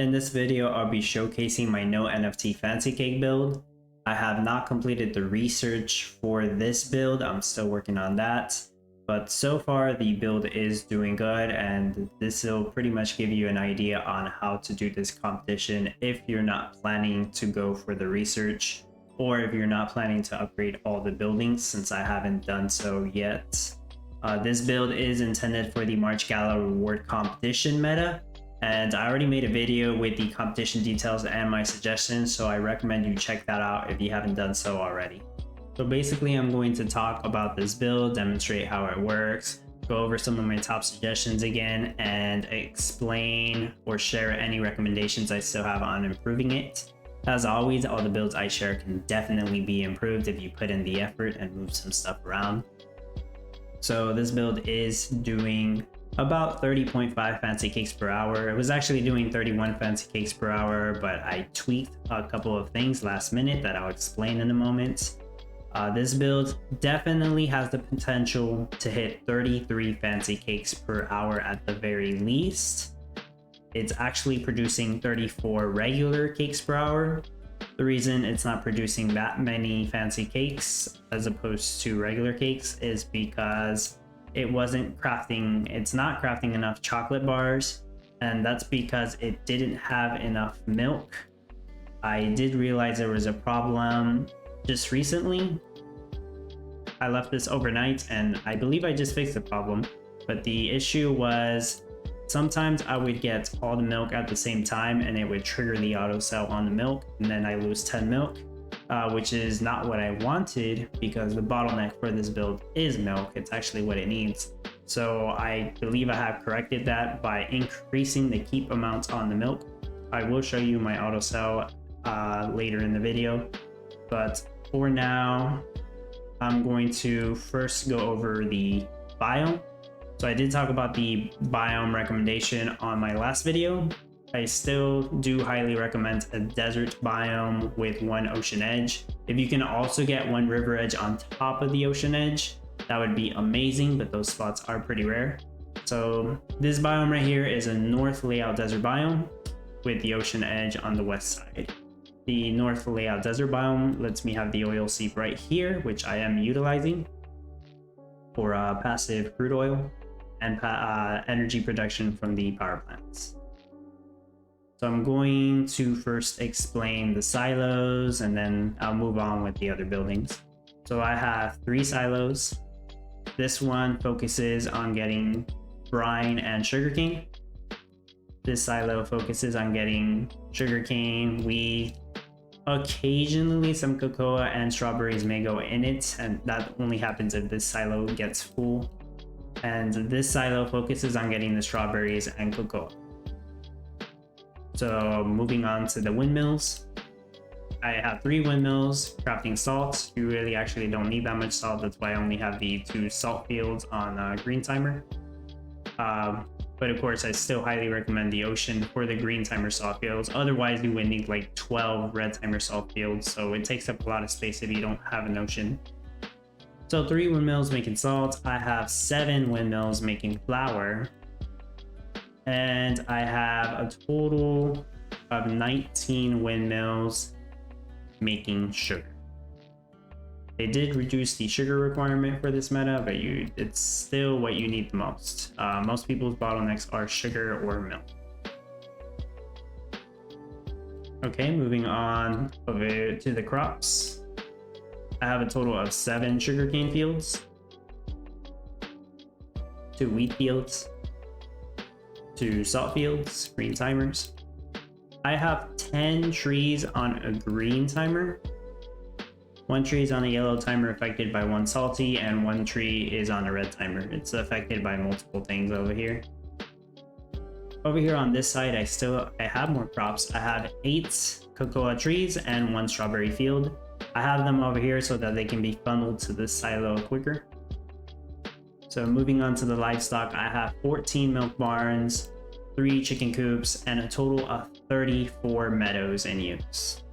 In this video, I'll be showcasing my no NFT fancy cake build. I have not completed the research for this build, I'm still working on that. But so far the build is doing good, and this will pretty much give you an idea on how to do this competition if you're not planning to go for the research, or if you're not planning to upgrade all the buildings, since I haven't done so yet. This build is intended for the March Gala Reward Competition meta, and I already made a video with the competition details and my suggestions, so I recommend you check that out if you haven't done so already. So basically I'm going to talk about this build, demonstrate how it works, go over some of my top suggestions again, and explain or share any recommendations I still have on improving it. As always, all the builds I share can definitely be improved if you put in the effort and move some stuff around. So this build is doing about 30.5 fancy cakes per hour. It was actually doing 31 fancy cakes per hour, but I tweaked a couple of things last minute that I'll explain in a moment. This build definitely has the potential to hit 33 fancy cakes per hour at the very least. It's actually producing 34 regular cakes per hour. The reason it's not producing that many fancy cakes as opposed to regular cakes is because it's not crafting enough chocolate bars, and that's because it didn't have enough milk. I did realize there was a problem just recently. I left this overnight and I believe I just fixed the problem, but the issue was sometimes I would get all the milk at the same time and it would trigger the auto sell on the milk, and then I lose 10 milk, which is not what I wanted, because the bottleneck for this build is milk. It's actually what it needs. So I believe I have corrected that by increasing the keep amounts on the milk. I will show you my auto sell later in the video, but for now I'm going to first go over the biome. So I did talk about the biome recommendation on my last video. I still do highly recommend a desert biome with one ocean edge. If you can also get one river edge on top of the ocean edge, that would be amazing, but those spots are pretty rare. So this biome right here is a north layout desert biome with the ocean edge on the west side. The north layout desert biome lets me have the oil seep right here, which I am utilizing for passive crude oil and energy production from the power plants. So I'm going to first explain the silos, and then I'll move on with the other buildings. So I have 3 silos. This one focuses on getting brine and sugarcane. This silo focuses on getting sugarcane, wheat. Occasionally some cocoa and strawberries may go in it, and that only happens if this silo gets full. And this silo focuses on getting the strawberries and cocoa. So moving on to the windmills, I have 3 windmills crafting salt. You really actually don't need that much salt, that's why I only have the 2 salt fields on green timer. But of course I still highly recommend the ocean for the green timer salt fields. Otherwise you would need like 12 red timer salt fields, so it takes up a lot of space if you don't have an ocean. So 3 windmills making salt. I have 7 windmills making flour, and I have a total of 19 windmills making sugar. They did reduce the sugar requirement for this meta, but it's still what you need the most. Most people's bottlenecks are sugar or milk. Okay, moving on over to the crops. I have a total of 7 sugarcane fields, 2 wheat fields, 2 salt fields, green timers. I have 10 trees on a green timer. 1 tree is on a yellow timer affected by 1 salty, and 1 tree is on a red timer. It's affected by multiple things over here. Over here on this side, I have more crops. I have 8 cocoa trees and 1 strawberry field. I have them over here so that they can be funneled to this silo quicker. So moving on to the livestock, I have 14 milk barns, 3 chicken coops, and a total of 34 meadows in use.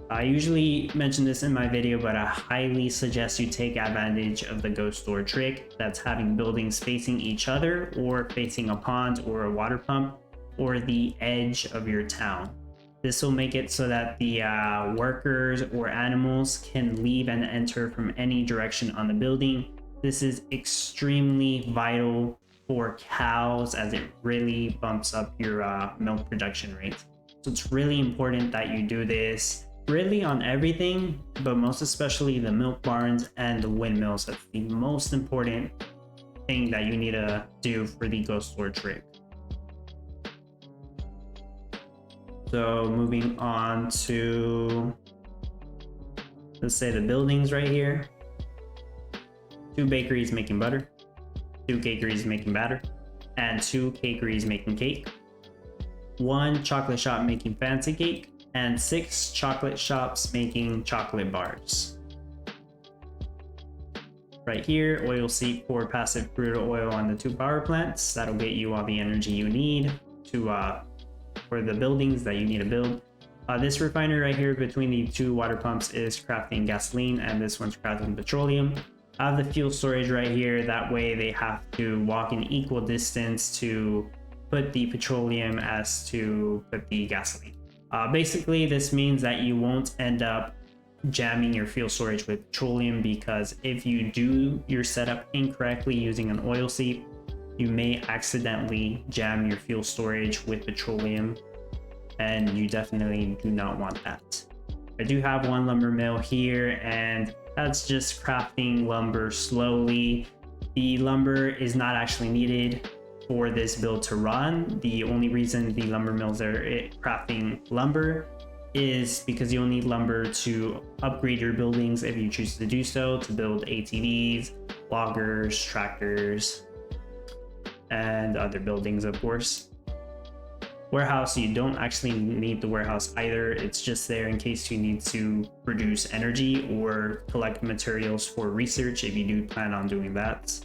I usually mention this in my video, but I highly suggest you take advantage of the ghost door trick. That's having buildings facing each other or facing a pond or a water pump. or the edge of your town. This will make it so that the workers or animals can leave and enter from any direction on the building. This is extremely vital for cows as it really bumps up your milk production rate. So it's really important that you do this really on everything, but most especially the milk barns and the windmills. That's the most important thing that you need to do for the ghost storage rig. So moving on to, let's say, the buildings right here. 2 bakeries making butter, 2 cakeries making batter, and 2 cakeries making cake. 1 chocolate shop making fancy cake, and 6 chocolate shops making chocolate bars. Right here, oil seep for passive crude oil on the 2 power plants. That'll get you all the energy you need to for the buildings that you need to build. This refiner right here between the 2 water pumps is crafting gasoline, and this one's crafting petroleum. I have the fuel storage right here. That way they have to walk in equal distance to put the petroleum as to put the gasoline. Basically, this means that you won't end up jamming your fuel storage with petroleum, because if you do your setup incorrectly using an oil seep, you may accidentally jam your fuel storage with petroleum, and you definitely do not want that. I do have 1 lumber mill here, and that's just crafting lumber slowly. The lumber is not actually needed for this build to run. The only reason the lumber mills are crafting lumber is because you'll need lumber to upgrade your buildings if you choose to do so, to build ATVs, loggers, tractors, and other buildings, of course. Warehouse, you don't actually need the warehouse either. It's just there in case you need to produce energy or collect materials for research, if you do plan on doing that.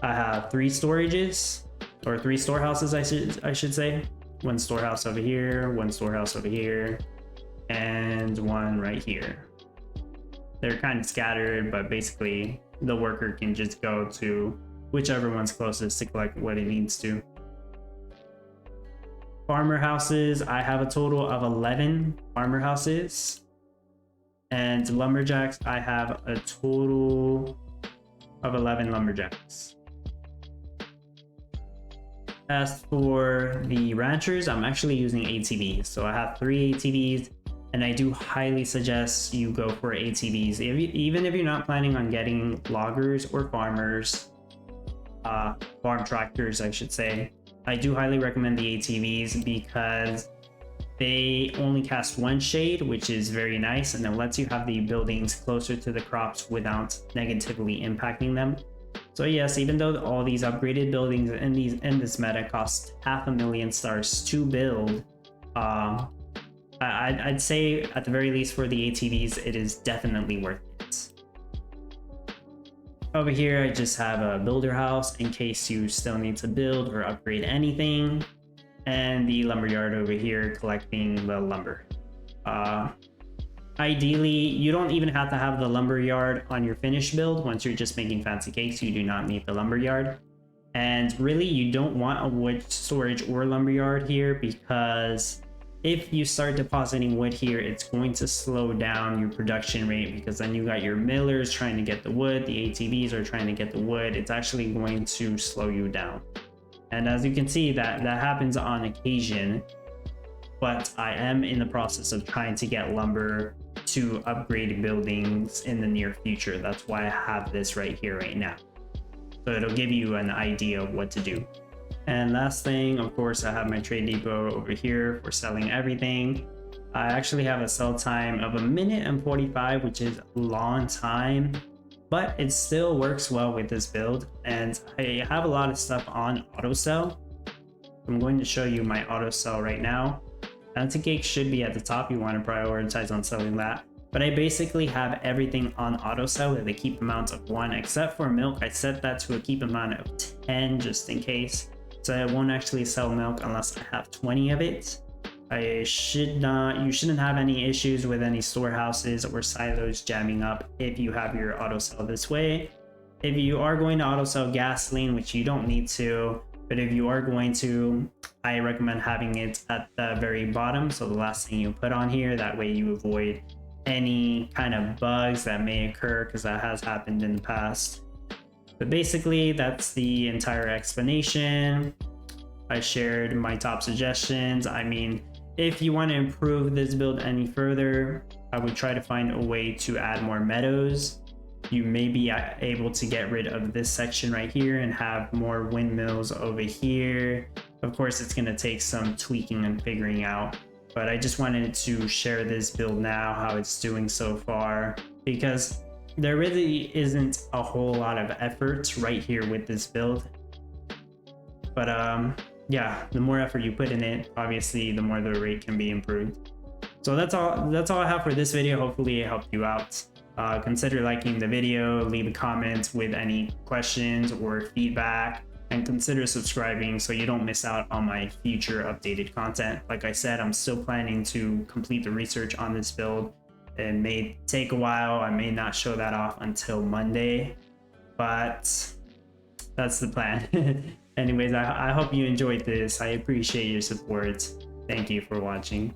I have 3 storages, or 3 storehouses, I should say. 1 storehouse over here, 1 storehouse over here, and 1 right here. They're kind of scattered, but basically the worker can just go to whichever one's closest to collect what it needs to. Farmer houses, I have a total of 11 farmer houses. And lumberjacks, I have a total of 11 lumberjacks. As for the ranchers, I'm actually using ATVs. So I have 3 ATVs, and I do highly suggest you go for ATVs. Even if you're not planning on getting loggers or farmers, farm tractors, I should say, I do highly recommend the ATVs because they only cast 1 shade, which is very nice, and it lets you have the buildings closer to the crops without negatively impacting them. So yes, even though all these upgraded buildings in this meta cost 500,000 stars to build, I'd say at the very least for the ATVs, it is definitely worth it. Over here, I just have a builder house in case you still need to build or upgrade anything, and the lumberyard over here collecting the lumber. Ideally, you don't even have to have the lumberyard on your finished build. Once you're just making fancy cakes, you do not need the lumberyard. And really, you don't want a wood storage or lumberyard here, because if you start depositing wood here, it's going to slow down your production rate, because then you got your millers trying to get the wood, the ATVs are trying to get the wood. It's actually going to slow you down. And as you can see, that happens on occasion, but I am in the process of trying to get lumber to upgrade buildings in the near future. That's why I have this right here right now. So it'll give you an idea of what to do. And last thing, of course, I have my trade depot over here for selling everything. I actually have a sell time of 1:45, which is a long time, but it still works well with this build. And I have a lot of stuff on auto sell. I'm going to show you my auto sell right now. Fancy cake should be at the top. You want to prioritize on selling that. But I basically have everything on auto sell with a keep amount of 1, except for milk. I set that to a keep amount of 10 just in case. So I won't actually sell milk unless I have 20 of it. You shouldn't have any issues with any storehouses or silos jamming up if you have your auto sell this way. If you are going to auto sell gasoline, which you don't need to, But if you are going to, I recommend having it at the very bottom, so the last thing you put on here. That way you avoid any kind of bugs that may occur, because that has happened in the past. But basically, that's the entire explanation. I shared my top suggestions. I mean, if you want to improve this build any further, I would try to find a way to add more meadows. You may be able to get rid of this section right here and have more windmills over here. Of course, it's going to take some tweaking and figuring out, but I just wanted to share this build now, how it's doing so far, because there really isn't a whole lot of effort right here with this build. But yeah, the more effort you put in it, obviously the more the rate can be improved. So that's all I have for this video. Hopefully it helped you out. Consider liking the video, leave a comment with any questions or feedback, and consider subscribing so you don't miss out on my future updated content. Like I said, I'm still planning to complete the research on this build. It may take a while. I may not show that off until Monday, but that's the plan. Anyways, I hope you enjoyed this. I appreciate your support. Thank you for watching.